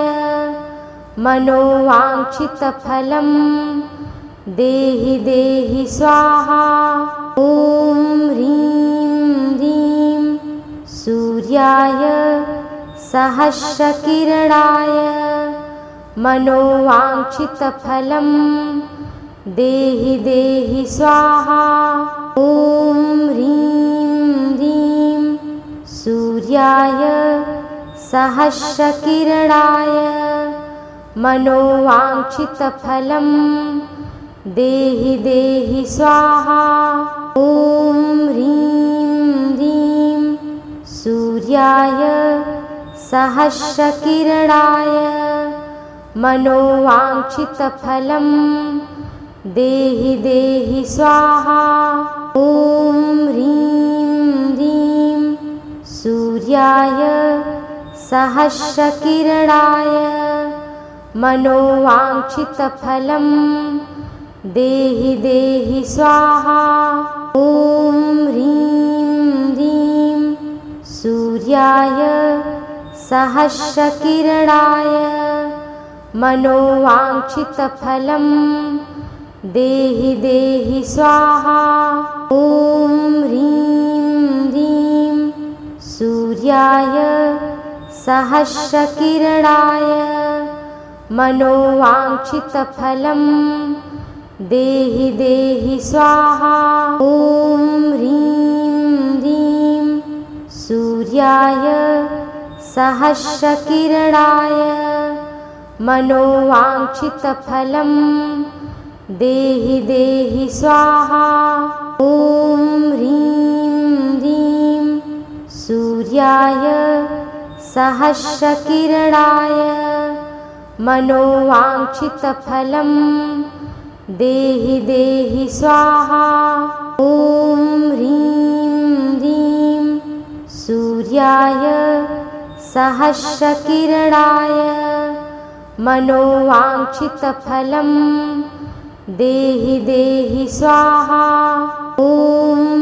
Speaker 1: मनोवाञ्छितफलं देहि देहि स्वाहा। ॐ ह्रीं ह्रीं सूर्याय सहस्रकिरणाय मनोवाञ्छितफलं देहि देहि स्वाहा। ॐ ह्रीं ह्रीं सूर्याय सहस्रकिरणाय मनोवाञ्छितफलं देहि देहि स्वाहा। ॐ ह्रीं ह्रीं सूर्याय सहस्रकिरणाय मनोवाञ्छितफलं देहि देहि स्वाहा। ॐ ह्रीं ह्रीं सूर्याय सहस्रकिरणाय मनोवाञ्छितफलं देहि देहि स्वाहा। ॐ ह्रीं ह्रीं सूर्याय सहस्रकिरणाय मनोवाञ्छितफलं देहि देहि स्वाहा। ॐ ह्रीं ह्रीं सूर्याय सहस्रकिरणाय मनोवाञ्छितफलं देहि देहि स्वाहा। ॐ ह्रीं ह्रीं सूर्याय सहस्रकिरणाय मनोवाञ्छितफलं देहि देहि स्वाहा। ॐ ह्रीं ह्रीं सूर्याय सहस्रकिरणाय मनोवाञ्छितफलं देहि देहि स्वाहा। ॐ ह्रीं ह्रीं सूर्याय सहस्रकिरणाय मनोवाञ्छितफलं देहि देहि स्वाहा। ॐ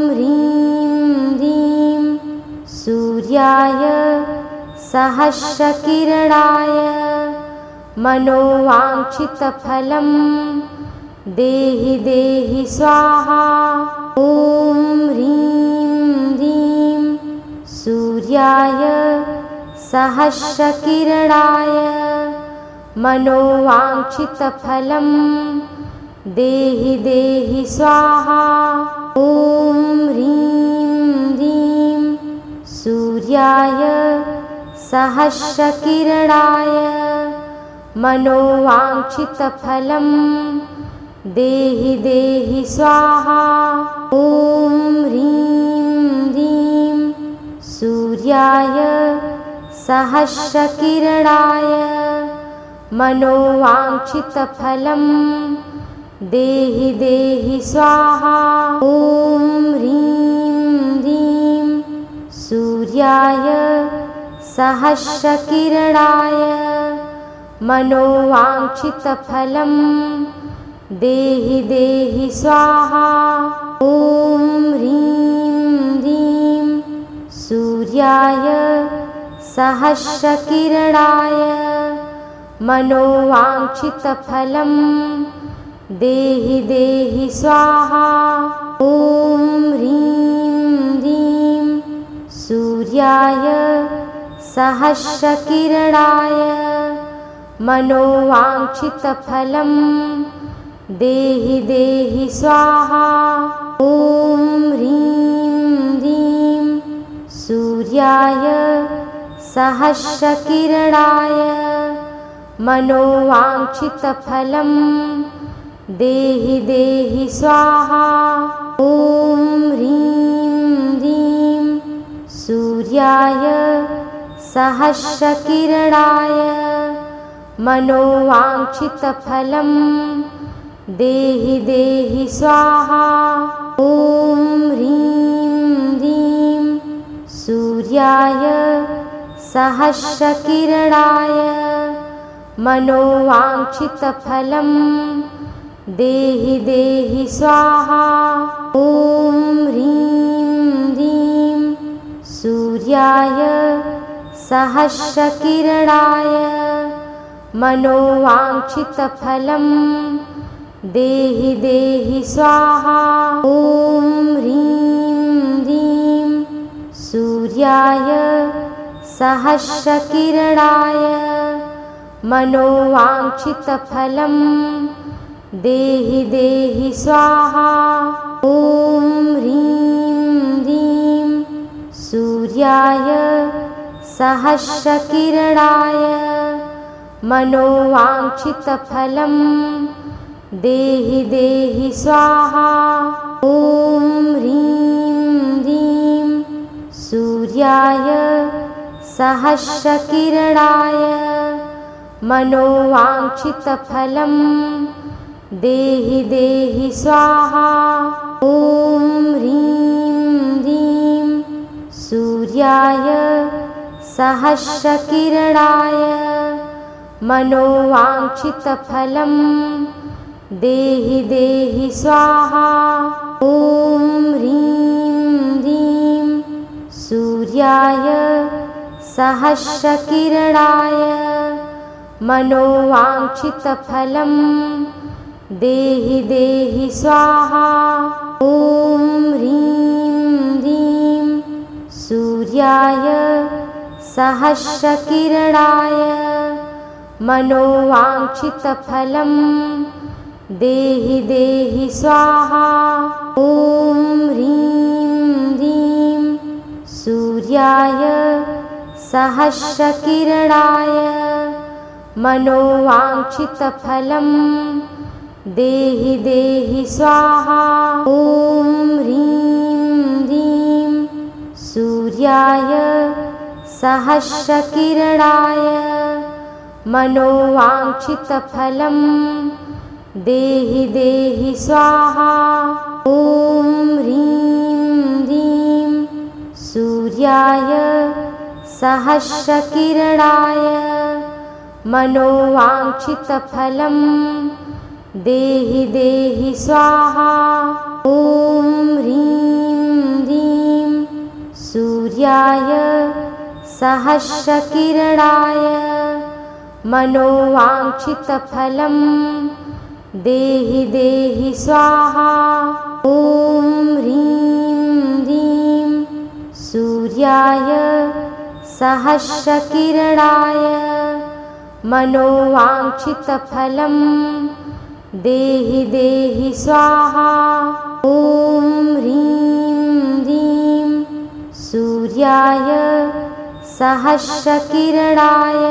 Speaker 1: ह्रीं ह्रीं सूर्याय सहस्रकिरणाय मनोवाञ्छितफलं देहि देहि स्वाहा। ॐ ह्रीं ह्रीं सूर्याय सहस्रकिरणाय मनोवाञ्छितफलं देहि देहि स्वाहा। ॐ ह्रीं ह्रीं सूर्याय सहस्रकिरणाय मनोवाञ्छितफलं देहि देहि स्वाहा। ॐ ह्रीं ह्रीं सूर्याय सहस्रकिरणाय मनोवाञ्छितफलं देहि देहि स्वाहा। ॐ ह्रीं ह्रीं सूर्याय सहस्रकिरणाय मनोवाञ्छितफलं देहि देहि स्वाहा। ॐ ह्रीं ह्रीं सूर्याय सहस्रकिरणाय मनोवाञ्छितफलं देहि देहि स्वाहा। ॐ ह्रीं ह्रीं सूर्याय सहस्रकिरणाय मनोवाञ्छितफलं देहि देहि स्वाहा। ॐ ह्रीं ह्रीं सूर्याय सहस्रकिरणाय मनोवाञ्छितफलं देहि देहि स्वाहा। ॐ ह्रीं ह्रीं सूर्याय सहस्रकिरणाय मनोवाञ्छितफलं देहि देहि स्वाहा। ॐ ह्रीं ह्रीं सूर्याय सहस्रकिरणाय मनोवाञ्छितफलं देहि देहि स्वाहा। ॐ ह्रीं ह्रीं सूर्याय सहस्रकिरणाय मनोवाञ्छितफलं देहि देहि स्वाहा। ॐ ह्रीं ह्रीं सूर्याय सहस्रकिरणाय मनोवाञ्छितफलं देहि देहि स्वाहा। ॐ ह्रीं ह्रीं सूर्याय सहस्रकिरणाय मनोवाञ्छितफलं देहि देहि स्वाहा। ॐ ह्रीं ह्रीं सूर्याय सहस्रकिरणाय मनोवाञ्छितफलं देहि देहि स्वाहा। ॐ ह्रीं ह्रीं सूर्याय सहस्रकिरणाय मनोवाञ्छितफलं देहि देहि स्वाहा। ॐ ह्रीं ह्रीं सूर्याय सहस्रकिरणाय मनोवाञ्छितफलं देहि देहि स्वाहा। ॐ ह्रीं ह्रीं सूर्याय सहस्रकिरणाय मनोवाञ्छितफलं देहि देहि स्वाहा। ॐ ह्रीं ह्रीं सूर्याय सहस्रकिरणाय मनोवाञ्छितफलं देहि देहि स्वाहा। ॐ ह्रीं ह्रीं सूर्याय सहस्रकिरणाय मनोवाञ्छितफलं देहि देहि स्वाहा। ॐ ह्रीं ह्रीं सूर्याय सहस्रकिरणाय मनोवाञ्छितफलं देहि देहि स्वाहा। ॐ ह्रीं ह्रीं सूर्याय सहस्रकिरणाय मनोवाञ्छितफलं देहि देहि स्वाहा। ॐ ह्रीं ह्रीं सूर्याय सहस्रकिरणाय मनोवाञ्छितफलं देहि देहि स्वाहा। ॐ ह्रीं ह्रीं सूर्याय सहस्रकिरणाय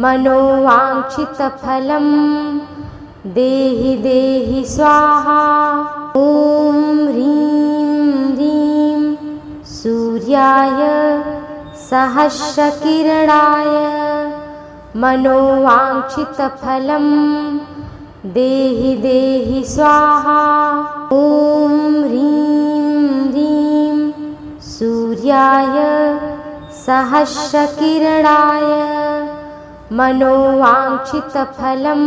Speaker 1: मनोवाञ्छितफलं देहि देहि स्वाहा। ॐ ह्रीं ह्रीं सूर्याय सहस्रकिरणाय मनोवाञ्छितफलं देहि देहि स्वाहा। ॐ ह्रीं ह्रीं सूर्याय सहस्रकिरणाय मनोवाञ्छितफलं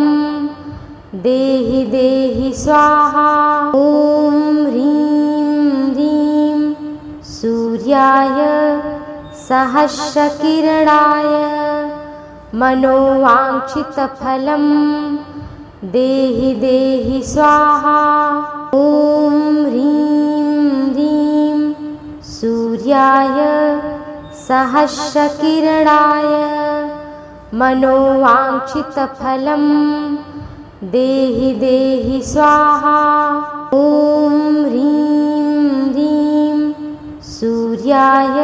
Speaker 1: देहि देहि स्वाहा। ॐ ह्रीं ह्रीं सूर्याय सहस्रकिरणाय मनोवाञ्छितफलं देहि देहि स्वाहा। ॐ ह्रीं ह्रीं सूर्याय सहस्रकिरणाय मनोवाञ्छितफलं देहि देहि स्वाहा। ॐ ह्रीं ह्रीं सूर्याय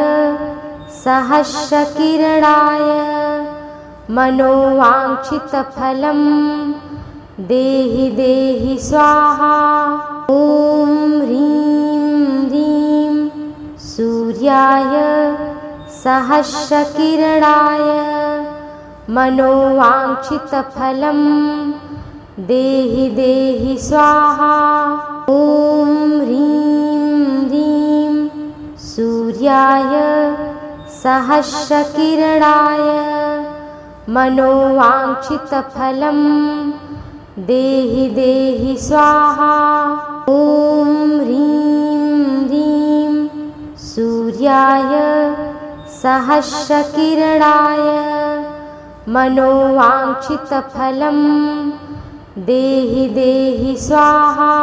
Speaker 1: सहस्रकिरणाय मनोवाञ्छितफलं देहि देहि स्वाहा। ॐ ह्रीं ह्रीं सूर्याय सहस्रकिरणाय मनोवाञ्छितफलं देहि देहि स्वाहा। ॐ ह्रीं ह्रीं सूर्याय सहस्रकिरणाय मनोवाञ्छितफलं देहि देहि स्वाहा। ॐ ह्रीं ह्रीं सूर्याय सहस्रकिरणाय मनोवाञ्छितफलं देहि देहि स्वाहा।